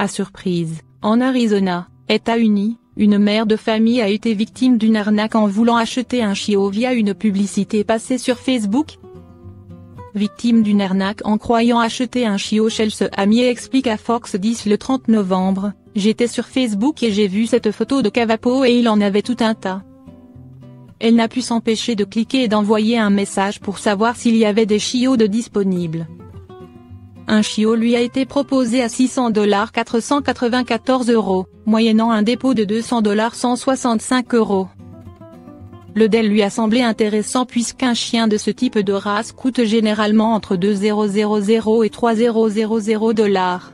À surprise, en Arizona, États-Unis, une mère de famille a été victime d'une arnaque en voulant acheter un chiot via une publicité passée sur Facebook. Victime d'une arnaque en croyant acheter un chiot, Chelsea Amier explique à Fox 10 le 30 novembre, « J'étais sur Facebook et j'ai vu cette photo de Cavapo et il en avait tout un tas. Elle n'a pu s'empêcher de cliquer et d'envoyer un message pour savoir s'il y avait des chiots de disponibles. Un chiot lui a été proposé à $600 494 €, moyennant un dépôt de $200 165 €. Le deal lui a semblé intéressant puisqu'un chien de ce type de race coûte généralement entre $2,000 et $3,000.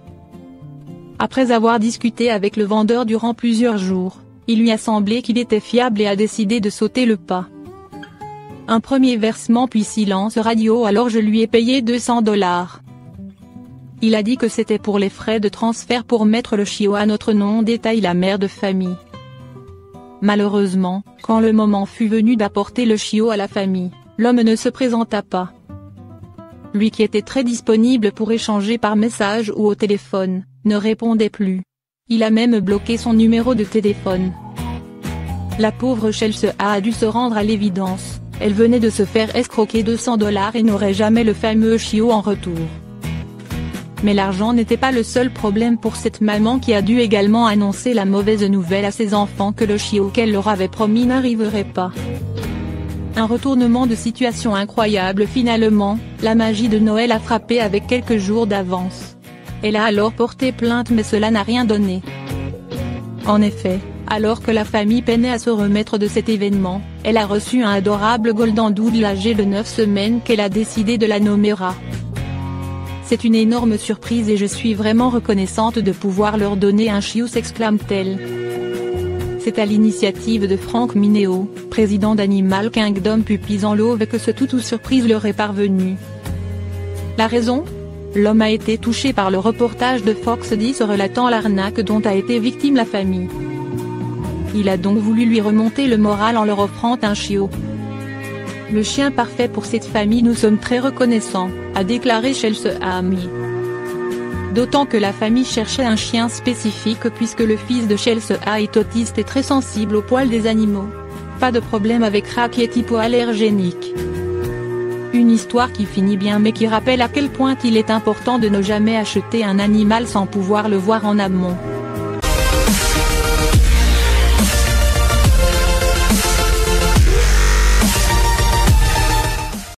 Après avoir discuté avec le vendeur durant plusieurs jours, il lui a semblé qu'il était fiable et a décidé de sauter le pas. Un premier versement puis silence radio, alors je lui ai payé $200. Il a dit que c'était pour les frais de transfert pour mettre le chiot à notre nom, détaille la mère de famille. Malheureusement, quand le moment fut venu d'apporter le chiot à la famille, l'homme ne se présenta pas. Lui qui était très disponible pour échanger par message ou au téléphone, ne répondait plus. Il a même bloqué son numéro de téléphone. La pauvre Chelsea a dû se rendre à l'évidence, elle venait de se faire escroquer $200 et n'aurait jamais le fameux chiot en retour. Mais l'argent n'était pas le seul problème pour cette maman qui a dû également annoncer la mauvaise nouvelle à ses enfants que le chiot qu'elle leur avait promis n'arriverait pas. Un retournement de situation incroyable finalement, la magie de Noël a frappé avec quelques jours d'avance. Elle a alors porté plainte mais cela n'a rien donné. En effet, alors que la famille peinait à se remettre de cet événement, elle a reçu un adorable golden doodle âgé de 9 semaines qu'elle a décidé de la nommer Ra. C'est une énorme surprise et je suis vraiment reconnaissante de pouvoir leur donner un chiot, s'exclame-t-elle. C'est à l'initiative de Frank Mineo, président d'Animal Kingdom Puppies en Love, que ce toutou surprise leur est parvenu. La raison ? L'homme a été touché par le reportage de Fox 10 relatant l'arnaque dont a été victime la famille. Il a donc voulu lui remonter le moral en leur offrant un chiot. Le chien parfait pour cette famille, nous sommes très reconnaissants, a déclaré Chelsea Amier. D'autant que la famille cherchait un chien spécifique puisque le fils de Chelsea est autiste et très sensible aux poils des animaux. Pas de problème avec Ra qui est hypoallergénique. Une histoire qui finit bien mais qui rappelle à quel point il est important de ne jamais acheter un animal sans pouvoir le voir en amont.